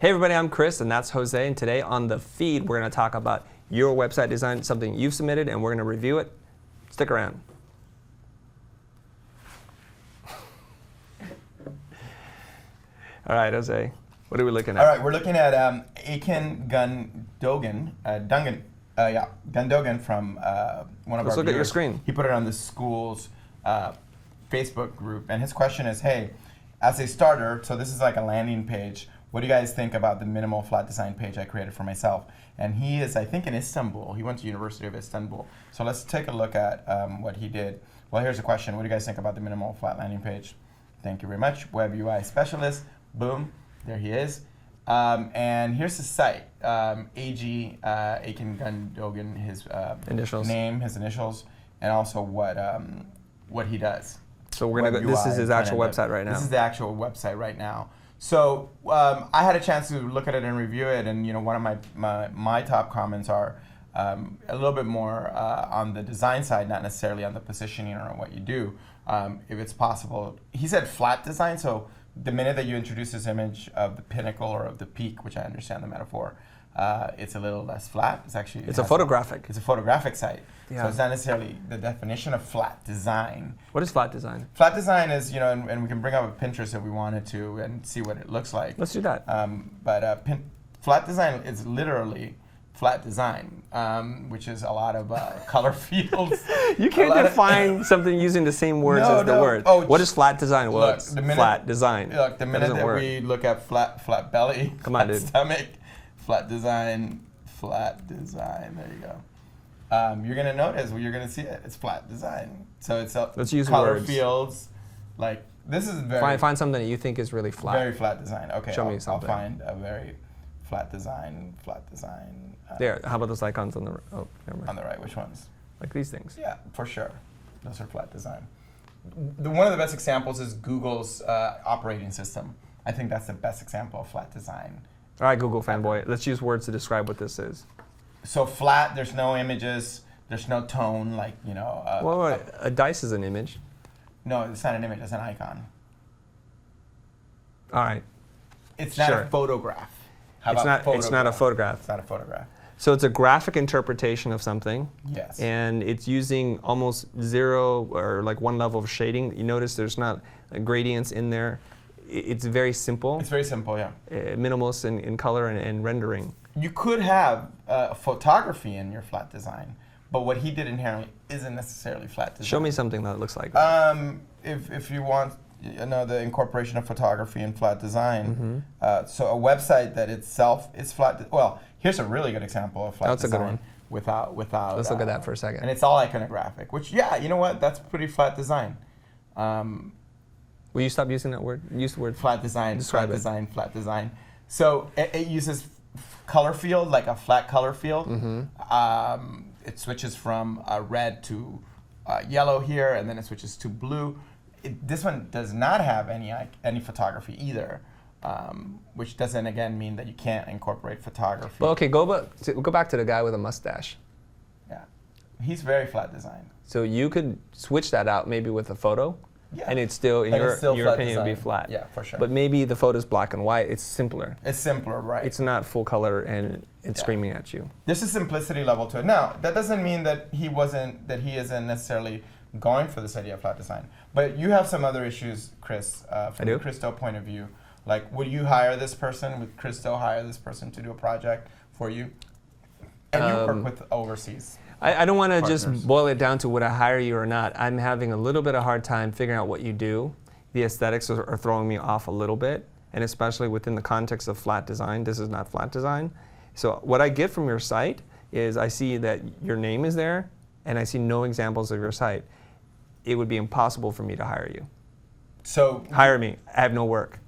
Hey everybody, I'm Chris and that's Jose, and today on the feed we're going to talk about your website design, something you've submitted, and we're going to review it. Stick around. All right, Jose, what are we looking at? All right, we're looking at Gundogan from one of our Let's look viewers. at your screen. He put it on the school's Facebook group, and his question is, hey, as a starter, so this is like a landing page, what do you guys think about the minimal flat design page I created for myself? And he is, I think, in Istanbul. He went to University of Istanbul. So let's take a look at what he did. Well, here's a question. What do you guys think about the minimal flat landing page? Thank you very much. Web UI specialist. Boom. There he is. And here's his site. Akin Gundogan, his initials. Name, his initials, and also what he does. So we're gonna go, this is his actual website right now. This is the actual website right now. So I had a chance to look at it and review it, and one of my top comments are a little bit more on the design side, not necessarily on the positioning or on what you do. If it's possible, he said flat design. So the minute that you introduce this image of the pinnacle or of the peak, which I understand the metaphor, it's a little less flat. It's actually it's a photographic. It's a photographic site. Yeah. So it's not necessarily the definition of flat design. What is flat design? Flat design is, and we can bring up a Pinterest if we wanted to and see what it looks like. Let's do that. Flat design is literally flat design, which is a lot of color fields. You can't define something using the same words as the word. Oh, what is flat design? Well, it's flat design. Look, the minute that we look at flat belly, come on, dude. Stomach, flat design. There you go. You're gonna notice, you're gonna see it. It's flat design. So it's let's use color words. Fields. Like this is very find something that you think is really flat. Very flat design. Okay. Show me something. I'll find a very flat design. There. How about those icons on the never mind. On the right? Which ones? Like these things. Yeah, for sure. Those are flat design. One of the best examples is Google's operating system. I think that's the best example of flat design. All right, Google fanboy. Let's use words to describe what this is. So flat. There's no images. There's no tone. Like Well, a dice is an image. No, it's not an image. It's an icon. All right. It's not a photograph. It's not a photograph. It's not a photograph. So it's a graphic interpretation of something. Yes. And it's using almost zero or like one level of shading. You notice there's not gradients in there. It's very simple. It's very simple, yeah. Minimalist in color and rendering. You could have photography in your flat design, but what he did inherently isn't necessarily flat design. Show me something that looks like that. If you want the incorporation of photography in flat design, so a website that itself is flat. Well, here's a really good example of flat design. That's a good one. Without. Let's look at that for a second. And it's all iconographic, which you know what? That's pretty flat design. Will you stop using that word? Use the word flat design. Describe flat design. So it uses color field, like a flat color field. It switches from red to yellow here, and then it switches to blue. This one does not have any photography either, which doesn't again mean that you can't incorporate photography. Well, okay, go back to the guy with a mustache. Yeah, he's very flat design. So you could switch that out maybe with a photo. Yeah. And it's still, in your opinion, would be flat. Yeah, for sure. But maybe the photo's black and white. It's simpler. It's simpler, right. It's not full color and it's screaming at you. There's a simplicity level to it. Now, that doesn't mean that he isn't necessarily going for this idea of flat design. But you have some other issues, Chris, from the Christo point of view. Like, would you hire this person? Would Christo hire this person to do a project for you? And you work with overseas. I don't want to just boil it down to would I hire you or not. I'm having a little bit of hard time figuring out what you do. The aesthetics are throwing me off a little bit, and especially within the context of flat design. This is not flat design. So what I get from your site is I see that your name is there, and I see no examples of your site. It would be impossible for me to hire you. So hire me. I have no work.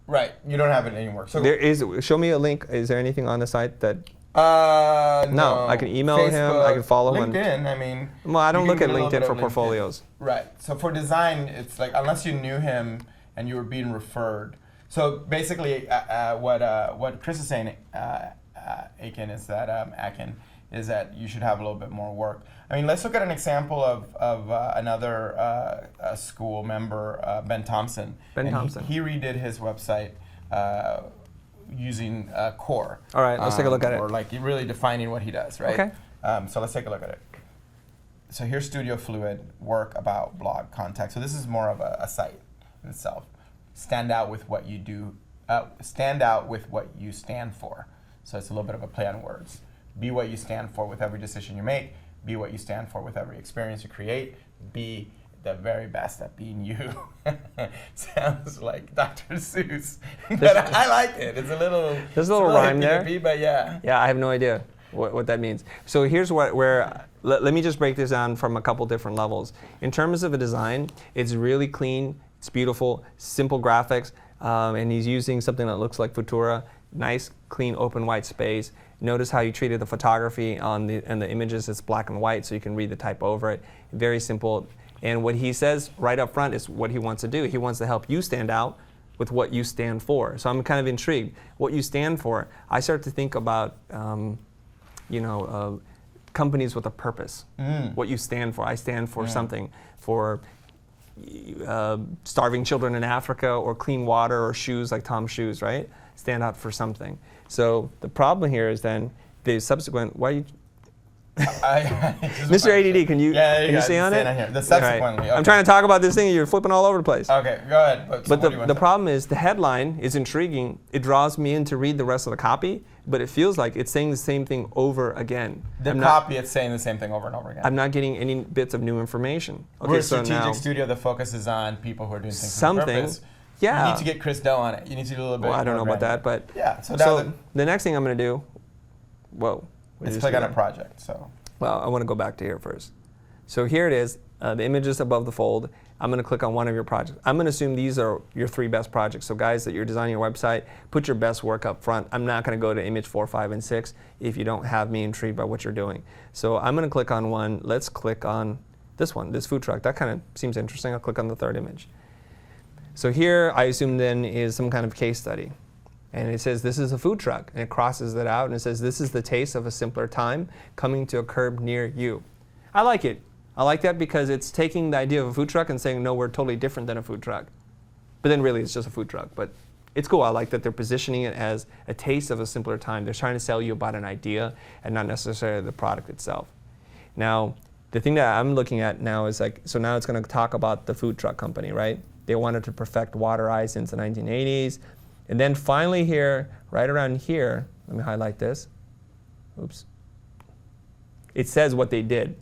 Right. You don't have any work. So there is. Show me a link. Is there anything on the site that? No. I can email Facebook, him. I can follow him. LinkedIn. I mean. Well, I don't look at LinkedIn for portfolios. Right. So for design, it's like unless you knew him and you were being referred. So basically, what Chris is saying, Akin, is that you should have a little bit more work. I mean, let's look at an example of another school member, Ben Thompson. Ben Thompson. He redid his website using core. All right, let's take a look at it. Or like really defining what he does, right? Okay. So let's take a look at it. So here's StudioFluid work about blog context. So this is more of a site in itself. Stand out with what you do. Stand out with what you stand for. So it's a little bit of a play on words. Be what you stand for with every decision you make. Be what you stand for with every experience you create. Be the very best at being you. Sounds like Dr. Seuss, but I like it. It's a little. There's a little rhyme there. But yeah. Yeah, I have no idea what that means. So here's where let me just break this down from a couple different levels. In terms of a design, it's really clean. It's beautiful, simple graphics, and he's using something that looks like Futur. Nice, clean, open, white space. Notice how you treated the photography and the images. It's black and white, so you can read the type over it. Very simple. And what he says right up front is what he wants to do. He wants to help you stand out with what you stand for. So I'm kind of intrigued. What you stand for, I start to think about, companies with a purpose. What you stand for. I stand for something, for starving children in Africa, or clean water, or shoes like Tom's shoes, right? Stand out for something. So the problem here is then the subsequent. Why are you? Mr. ADD, can you stay on it? Here. The subsequently. Right. Okay. I'm trying to talk about this thing and you're flipping all over the place. Okay, go ahead. But the problem is the headline is intriguing. It draws me in to read the rest of the copy, but it feels like it's saying the same thing over again. It's saying the same thing over and over again. I'm not getting any bits of new information. Okay, We're a strategic studio that focuses on people who are doing things on purpose. Yeah. You need to get Chris Doe on it. You need to do a little bit. Well, I don't know about that, but yeah. So the next thing I'm going to do. Whoa. Let's click on a project. So. Well, I want to go back to here first. So here it is, the images above the fold. I'm going to click on one of your projects. I'm going to assume these are your 3 best projects. So guys, that you're designing your website, put your best work up front. I'm not going to go to image 4, 5, and 6 if you don't have me intrigued by what you're doing. So I'm going to click on one. Let's click on this one, this food truck. That kind of seems interesting. I'll click on the 3rd image. So here, I assume then is some kind of case study. And it says this is a food truck, and it crosses it out, and it says this is the taste of a simpler time coming to a curb near you. I like it. I like that because it's taking the idea of a food truck and saying, no, we're totally different than a food truck. But then really it's just a food truck. But it's cool. I like that they're positioning it as a taste of a simpler time. They're trying to sell you about an idea and not necessarily the product itself. Now, the thing that I'm looking at now is like, so now it's going to talk about the food truck company, right? They wanted to perfect water ice since the 1980s. And then finally here, right around here, let me highlight this. Oops. It says what they did.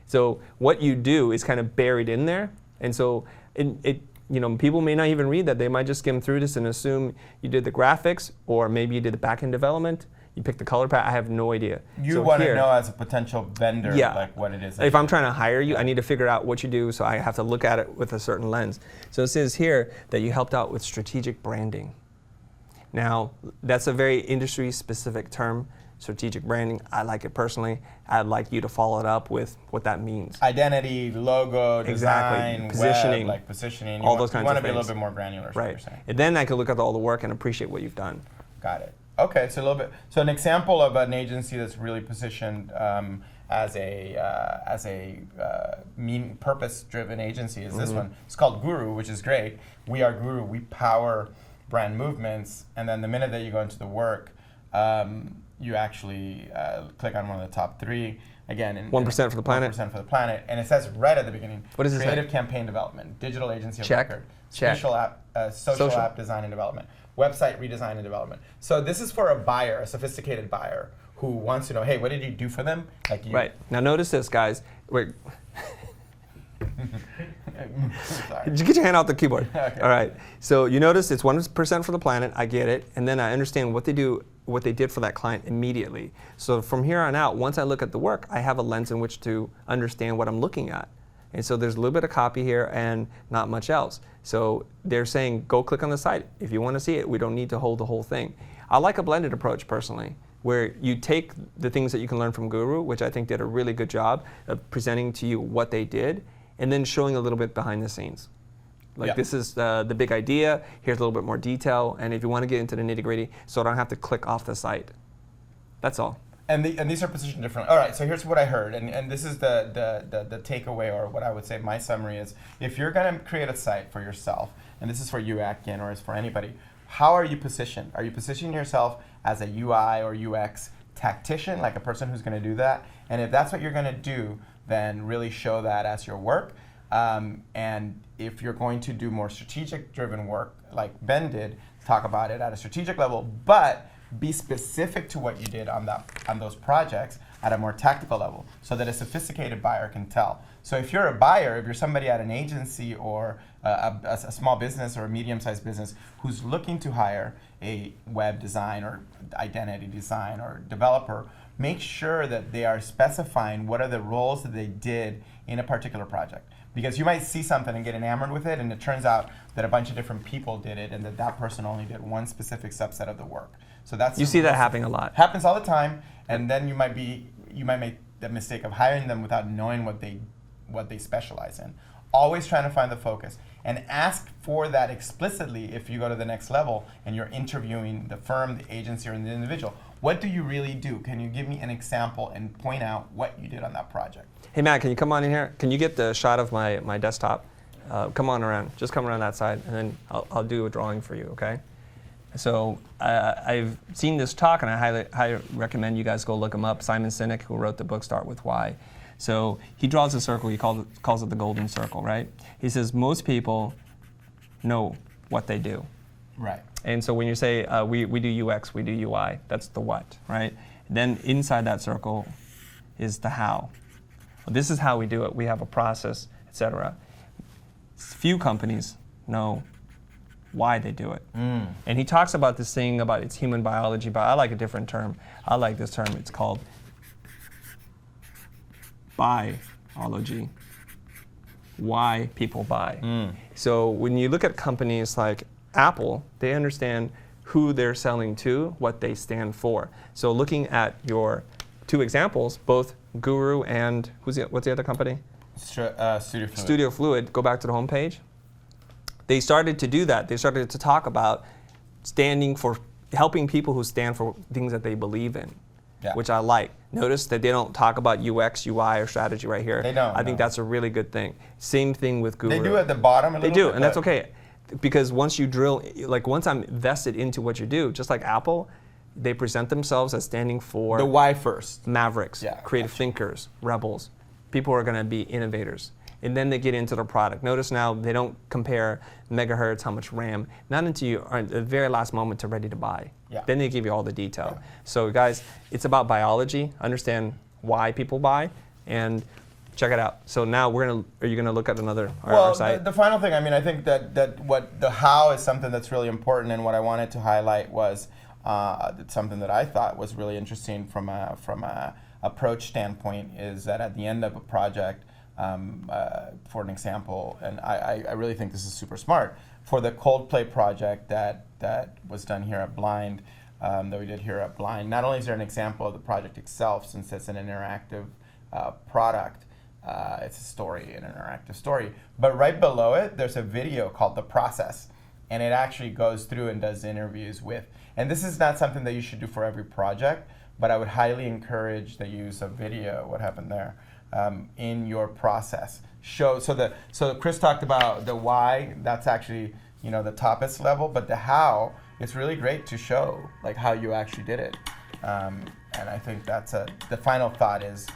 So what you do is kind of buried in there. And so people may not even read that. They might just skim through this and assume you did the graphics, or maybe you did the back-end development. You picked the color palette. I have no idea. You want to know as a potential vendor, like what it is. If I'm trying to hire you, I need to figure out what you do, so I have to look at it with a certain lens. So it says here that you helped out with strategic branding. Now, that's a very industry-specific term, strategic branding. I like it personally. I'd like you to follow it up with what that means. Identity, logo, design, positioning, web, positioning. All those kinds of things. You want to be a little bit more granular, is what you're saying. And then I can look at all the work and appreciate what you've done. Got it. Okay, so a little bit. So an example of an agency that's really positioned as a purpose-driven agency is this one. It's called Guru, which is great. We are Guru. We power brand movements, and then the minute that you go into the work, you actually click on one of the top 3. Again, 1% for the planet. 1% for the planet, and it says right at the beginning. What does it say? Creative campaign development, digital agency of Check. record, Check. social app design and development, website redesign and development. So this is for a buyer, a sophisticated buyer who wants to know, hey, what did you do for them? Like you. Right. Now notice this, guys. Wait. Sorry. Get your hand off the keyboard. Okay. All right. So you notice it's 1% for the planet. I get it. And then I understand what they do, what they did for that client immediately. So from here on out, once I look at the work, I have a lens in which to understand what I'm looking at. And so there's a little bit of copy here and not much else. So they're saying, go click on the site. If you want to see it, we don't need to hold the whole thing. I like a blended approach personally, where you take the things that you can learn from Guru, which I think did a really good job of presenting to you what they did, and then showing a little bit behind the scenes. Like this is the big idea, here's a little bit more detail, and if you want to get into the nitty-gritty, so I don't have to click off the site. That's all. And these are positioned differently. All right, so here's what I heard, and this is the takeaway, or what I would say my summary is, if you're going to create a site for yourself, and this is for you, Akin, or is for anybody, how are you positioned? Are you positioning yourself as a UI or UX tactician, like a person who's going to do that? And if that's what you're going to do, then really show that as your work. And if you're going to do more strategic-driven work, like Ben did, talk about it at a strategic level, but be specific to what you did on those projects at a more tactical level, so that a sophisticated buyer can tell. So if you're a buyer, if you're somebody at an agency or a small business or a medium-sized business who's looking to hire a web design or identity design or developer, make sure that they are specifying what are the roles that they did in a particular project. Because you might see something and get enamored with it, and it turns out that a bunch of different people did it, and that person only did one specific subset of the work. So that's you see that happening a lot. Happens all the time, and then you might make the mistake of hiring them without knowing what they specialize in. Always trying to find the focus, and ask for that explicitly if you go to the next level and you're interviewing the firm, the agency, or the individual. What do you really do? Can you give me an example and point out what you did on that project? Hey Matt, can you come on in here? Can you get the shot of my desktop? Come on around. Just come around that side, and then I'll do a drawing for you, okay? So I've seen this talk, and I highly recommend you guys go look him up. Simon Sinek, who wrote the book Start With Why. So he draws a circle. He calls it the golden circle, right? He says most people know what they do. Right. And so when you say we do UX, we do UI, that's the what, right? Then inside that circle is the how. Well, this is how we do it. We have a process, etc. Few companies know why they do it. And he talks about this thing about it's human biology, but I like a different term. I like this term. It's called biology. Why people buy. So when you look at companies like Apple, they understand who they're selling to, what they stand for. So looking at your two examples, both Guru and what's the other company? StudioFluid. StudioFluid. Go back to the homepage. They started to do that. They started to talk about helping people who stand for things that they believe in, which I like. Notice that they don't talk about UX, UI, or strategy right here. They don't. I think that's a really good thing. Same thing with Guru. They do at the bottom a little bit. They do, and that's okay. Because once you drill, like once I'm vested into what you do, just like Apple, they present themselves as standing for the why first. Mavericks, creative thinkers, rebels, people who are going to be innovators. And then they get into the product. Notice now they don't compare megahertz, how much RAM, not until you are at the very last moment to ready to buy. Then they give you all the detail. So guys, it's about biology, understand why people buy, and check it out. So now are you gonna look at our site? The final thing, I think that what the how is something that's really important, and what I wanted to highlight was something that I thought was really interesting from a approach standpoint, is that at the end of a project, for an example, and I really think this is super smart, for the Coldplay project that was done here at Blind, that we did here at Blind, not only is there an example of the project itself, since it's an interactive product, it's a story, an interactive story, but right below it, there's a video called The Process, and it actually goes through and does interviews with, and this is not something that you should do for every project, but I would highly encourage the use of video, what happened there, in your process. So Chris talked about the why, that's actually the toppest level, but the how, it's really great to show like how you actually did it. And I think that's the final thought is,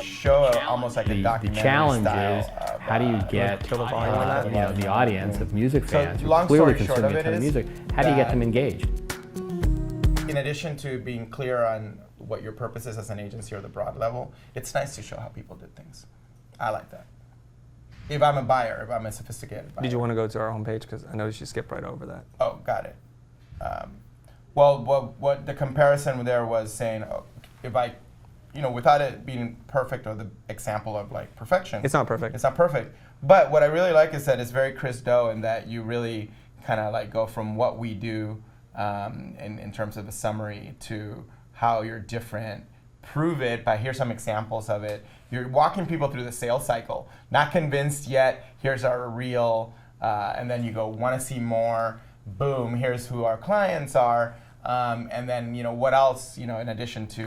show almost like a documentary The challenge style is of, how do you get the audience of music fans who long clearly story short consume of a it ton of is music? How do you get them engaged? in addition to being clear on what your purpose is as an agency or the broad level, it's nice to show how people did things. I like that. If I'm a buyer, if I'm a sophisticated buyer. Did you want to go to our homepage? Because I noticed you skipped right over that. Oh, got it. Well, what the comparison there was saying, if I, without it being perfect or the example of like perfection. It's not perfect. It's not perfect. But what I really like is that it's very Chris Do, and that you really kind of like go from what we do in terms of a summary to how you're different. Prove it by here's some examples of it. You're walking people through the sales cycle. Not convinced yet, here's our reel, and then you go, want to see more, boom, here's who our clients are, and then what else, in addition to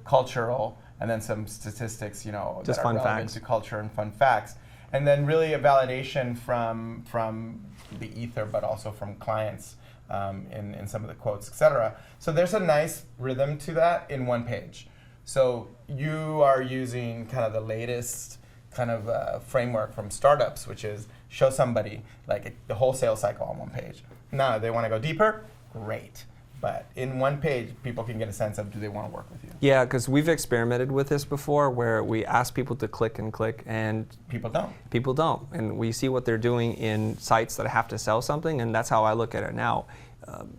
cultural, and then some statistics, just that are fun relevant facts to culture and fun facts. And then really a validation from the ether, but also from clients in some of the quotes, etc. So there's a nice rhythm to that in one page. So you are using kind of the latest kind of framework from startups, which is show somebody like the whole sales cycle on one page. Now, they want to go deeper, great. But in one page, people can get a sense of, do they want to work with you? Yeah, because we've experimented with this before where we ask people to click, and People don't. People don't. And we see what they're doing in sites that have to sell something, and that's how I look at it now.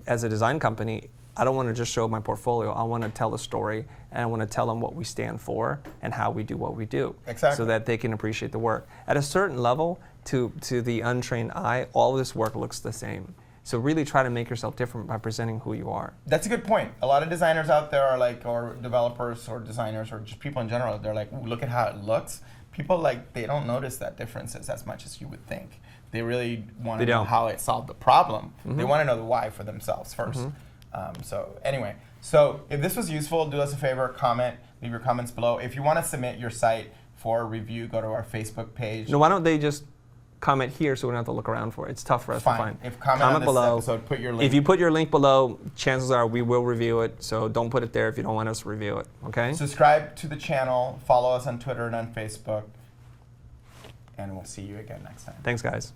As a design company, I don't want to just show my portfolio. I want to tell a story, and I want to tell them what we stand for and how we do what we do. Exactly. So that they can appreciate the work. At a certain level, to the untrained eye, all this work looks the same. So really try to make yourself different by presenting who you are. That's a good point. A lot of designers out there are like, or developers or designers or just people in general, they're like, ooh, look at how it looks. People they don't notice that differences as much as you would think. They really want to know how it solved the problem. They want to know the why for themselves first. So anyway, so if this was useful, do us a favor, comment, leave your comments below. If you want to submit your site for review, go to our Facebook page. No, why don't they just comment here so we don't have to look around for it. It's tough for us to find. If comment on this episode, put your link. If you put your link below, chances are we will review it. So don't put it there if you don't want us to review it. Okay? Subscribe to the channel. Follow us on Twitter and on Facebook. And we'll see you again next time. Thanks, guys.